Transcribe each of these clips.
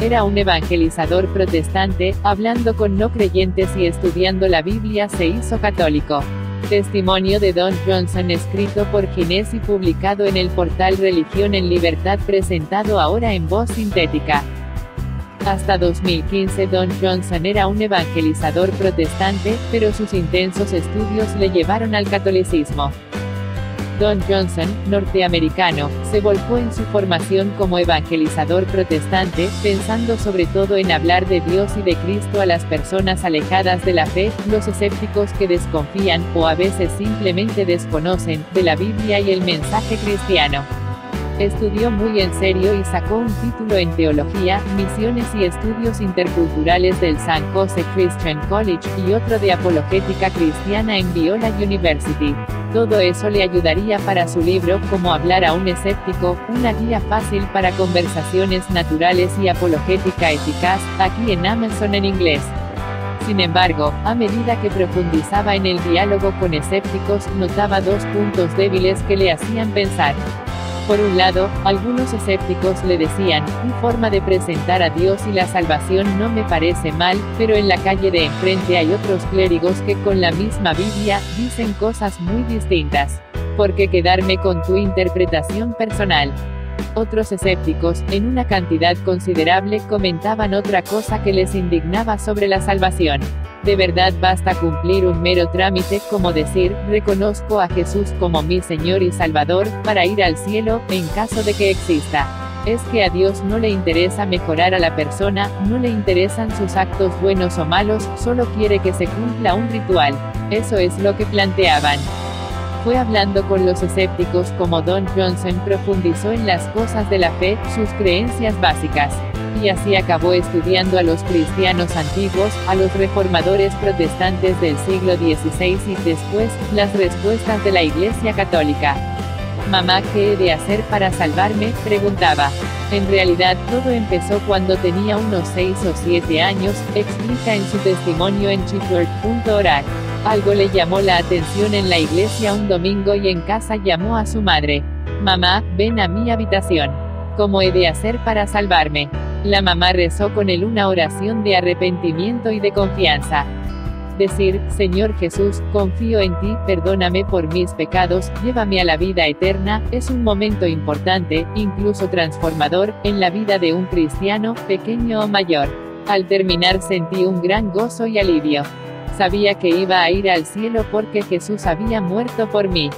era un evangelizador protestante, hablando con no creyentes y estudiando la Biblia se hizo católico. Testimonio de Don Johnson escrito por Ginés y publicado en el portal Religión en Libertad, presentado ahora en voz sintética. Hasta 2015 Don Johnson era un evangelizador protestante, pero sus intensos estudios le llevaron al catolicismo. Don Johnson, norteamericano, se volcó en su formación como evangelizador protestante, pensando sobre todo en hablar de Dios y de Cristo a las personas alejadas de la fe, los escépticos que desconfían, o a veces simplemente desconocen, de la Biblia y el mensaje cristiano. Estudió muy en serio y sacó un título en Teología, Misiones y Estudios Interculturales del San Jose Christian College, y otro de Apologética Cristiana en Biola University. Todo eso le ayudaría para su libro, Cómo hablar a un escéptico, una guía fácil para conversaciones naturales y apologética eficaz, aquí en Amazon en inglés. Sin embargo, a medida que profundizaba en el diálogo con escépticos, notaba dos puntos débiles que le hacían pensar. Por un lado, algunos escépticos le decían, tu forma de presentar a Dios y la salvación no me parece mal, pero en la calle de enfrente hay otros clérigos que con la misma Biblia, dicen cosas muy distintas. ¿Por qué quedarme con tu interpretación personal? Otros escépticos, en una cantidad considerable, comentaban otra cosa que les indignaba sobre la salvación. ¿De verdad basta cumplir un mero trámite, como decir, reconozco a Jesús como mi Señor y Salvador, para ir al cielo, en caso de que exista? Es que a Dios no le interesa mejorar a la persona, no le interesan sus actos buenos o malos, solo quiere que se cumpla un ritual. Eso es lo que planteaban. Fue hablando con los escépticos como Don Johnson profundizó en las cosas de la fe, sus creencias básicas. Y así acabó estudiando a los cristianos antiguos, a los reformadores protestantes del siglo XVI y después, las respuestas de la Iglesia Católica. Mamá, ¿qué he de hacer para salvarme?, preguntaba. En realidad todo empezó cuando tenía unos 6 o 7 años, explica en su testimonio en church.org. Algo le llamó la atención en la iglesia un domingo y en casa llamó a su madre. Mamá, ven a mi habitación. ¿Cómo he de hacer para salvarme? La mamá rezó con él una oración de arrepentimiento y de confianza. Decir, Señor Jesús, confío en ti, perdóname por mis pecados, llévame a la vida eterna, es un momento importante, incluso transformador, en la vida de un cristiano, pequeño o mayor. Al terminar sentí un gran gozo y alivio. Sabía que iba a ir al cielo porque Jesús había muerto por mí.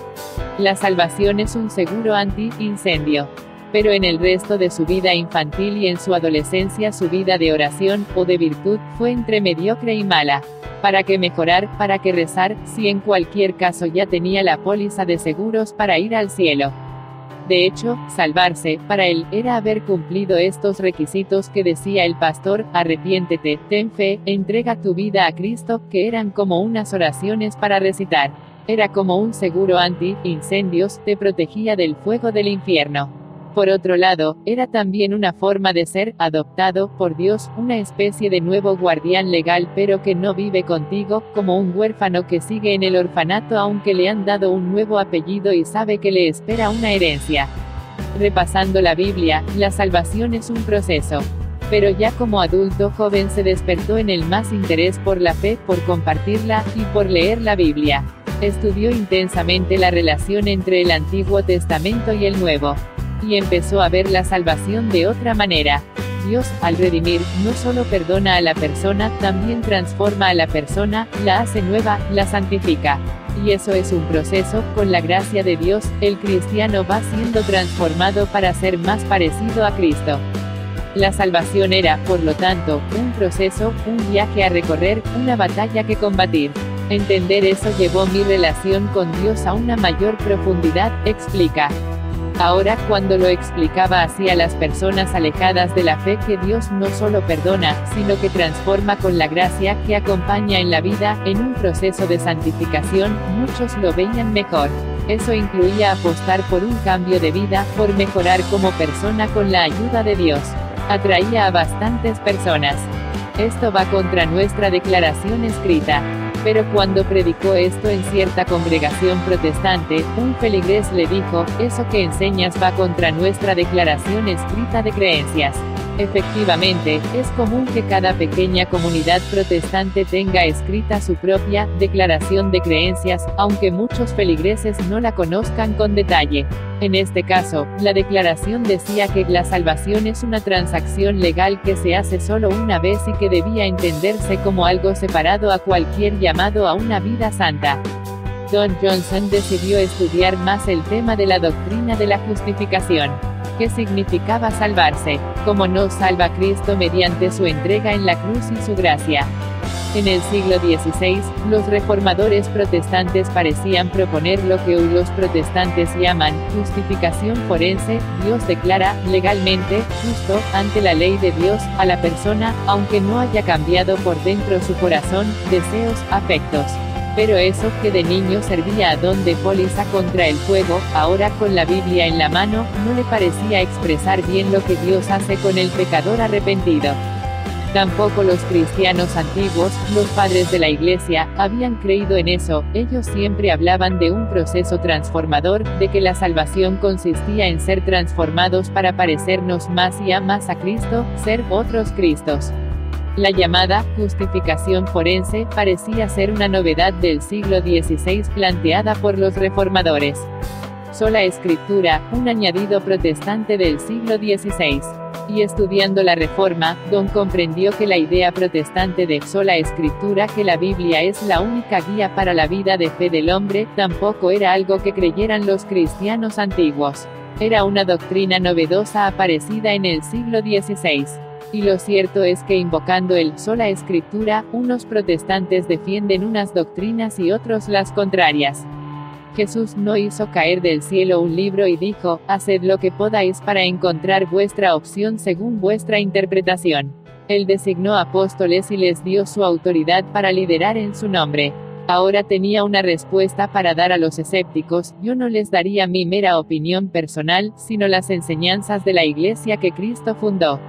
La salvación es un seguro anti-incendio. Pero en el resto de su vida infantil y en su adolescencia su vida de oración, o de virtud, fue entre mediocre y mala. ¿Para qué mejorar, para qué rezar, si en cualquier caso ya tenía la póliza de seguros para ir al cielo? De hecho, salvarse, para él, era haber cumplido estos requisitos que decía el pastor, arrepiéntete, ten fe, entrega tu vida a Cristo, que eran como unas oraciones para recitar. Era como un seguro anti-incendios, te protegía del fuego del infierno. Por otro lado, era también una forma de ser adoptado por Dios, una especie de nuevo guardián legal pero que no vive contigo, como un huérfano que sigue en el orfanato aunque le han dado un nuevo apellido y sabe que le espera una herencia. Repasando la Biblia, la salvación es un proceso. Pero ya como adulto joven se despertó en él más interés por la fe, por compartirla, y por leer la Biblia. Estudió intensamente la relación entre el Antiguo Testamento y el Nuevo. Y empezó a ver la salvación de otra manera. Dios, al redimir, no solo perdona a la persona, también transforma a la persona, la hace nueva, la santifica. Y eso es un proceso, con la gracia de Dios, el cristiano va siendo transformado para ser más parecido a Cristo. La salvación era, por lo tanto, un proceso, un viaje a recorrer, una batalla que combatir. Entender eso llevó mi relación con Dios a una mayor profundidad, explica. Ahora, cuando lo explicaba así a las personas alejadas de la fe, que Dios no solo perdona, sino que transforma con la gracia que acompaña en la vida, en un proceso de santificación, muchos lo veían mejor. Eso incluía apostar por un cambio de vida, por mejorar como persona con la ayuda de Dios. Atraía a bastantes personas. Esto va contra nuestra declaración escrita. Pero cuando predicó esto en cierta congregación protestante, un feligrés le dijo, eso que enseñas va contra nuestra declaración escrita de creencias. Efectivamente, es común que cada pequeña comunidad protestante tenga escrita su propia declaración de creencias, aunque muchos feligreses no la conozcan con detalle. En este caso, la declaración decía que la salvación es una transacción legal que se hace solo una vez y que debía entenderse como algo separado a cualquier llamado a una vida santa. Don Johnson decidió estudiar más el tema de la doctrina de la justificación. ¿Qué significaba salvarse? ¿Cómo nos salva Cristo mediante su entrega en la cruz y su gracia? En el siglo XVI, los reformadores protestantes parecían proponer lo que hoy los protestantes llaman justificación forense. Dios declara, legalmente, justo, ante la ley de Dios, a la persona, aunque no haya cambiado por dentro su corazón, deseos, afectos. Pero eso, que de niño servía a don de póliza contra el fuego, ahora con la Biblia en la mano, no le parecía expresar bien lo que Dios hace con el pecador arrepentido. Tampoco los cristianos antiguos, los padres de la Iglesia, habían creído en eso. Ellos siempre hablaban de un proceso transformador, de que la salvación consistía en ser transformados para parecernos más y más a Cristo, ser otros Cristos. La llamada justificación forense parecía ser una novedad del siglo XVI planteada por los reformadores. Sola Escritura, un añadido protestante del siglo XVI. Y estudiando la Reforma, Don comprendió que la idea protestante de sola Escritura, que la Biblia es la única guía para la vida de fe del hombre, tampoco era algo que creyeran los cristianos antiguos. Era una doctrina novedosa aparecida en el siglo XVI. Y lo cierto es que invocando el sola Escritura, unos protestantes defienden unas doctrinas y otros las contrarias. Jesús no hizo caer del cielo un libro y dijo, haced lo que podáis para encontrar vuestra opción según vuestra interpretación. Él designó apóstoles y les dio su autoridad para liderar en su nombre. Ahora tenía una respuesta para dar a los escépticos. Yo no les daría mi mera opinión personal, sino las enseñanzas de la Iglesia que Cristo fundó.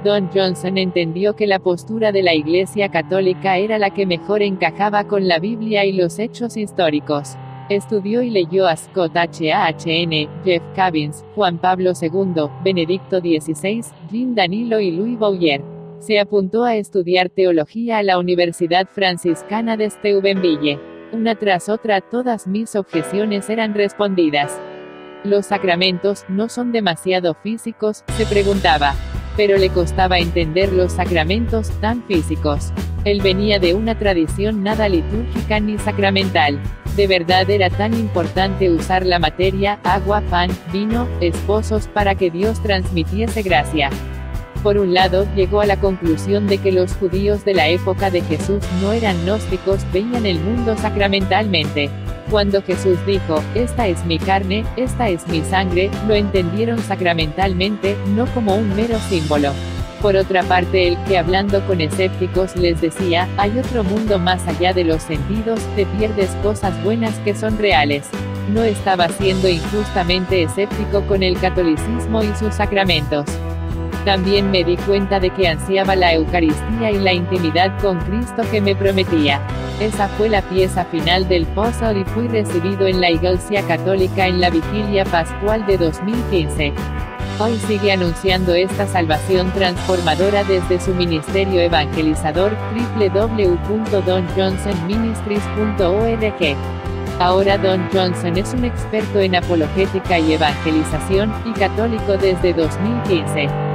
Don Johnson entendió que la postura de la Iglesia Católica era la que mejor encajaba con la Biblia y los hechos históricos. Estudió y leyó a Scott Hahn, Jeff Cavins, Juan Pablo II, Benedicto XVI, Jean Danilo y Louis Bouyer. Se apuntó a estudiar teología a la Universidad Franciscana de Steubenville. Una tras otra todas mis objeciones eran respondidas. ¿Los sacramentos no son demasiado físicos?, se preguntaba. Pero le costaba entender los sacramentos tan físicos. Él venía de una tradición nada litúrgica ni sacramental. ¿De verdad era tan importante usar la materia, agua, pan, vino, esposos para que Dios transmitiese gracia? Por un lado, llegó a la conclusión de que los judíos de la época de Jesús no eran gnósticos, veían el mundo sacramentalmente. Cuando Jesús dijo, esta es mi carne, esta es mi sangre, lo entendieron sacramentalmente, no como un mero símbolo. Por otra parte, él, que hablando con escépticos les decía, hay otro mundo más allá de los sentidos, te pierdes cosas buenas que son reales. No estaba siendo injustamente escéptico con el catolicismo y sus sacramentos. También me di cuenta de que ansiaba la Eucaristía y la intimidad con Cristo que me prometía. Esa fue la pieza final del puzzle y fui recibido en la Iglesia Católica en la Vigilia Pascual de 2015. Hoy sigue anunciando esta salvación transformadora desde su ministerio evangelizador, www.donjohnsonministries.org. Ahora Don Johnson es un experto en apologética y evangelización, y católico desde 2015.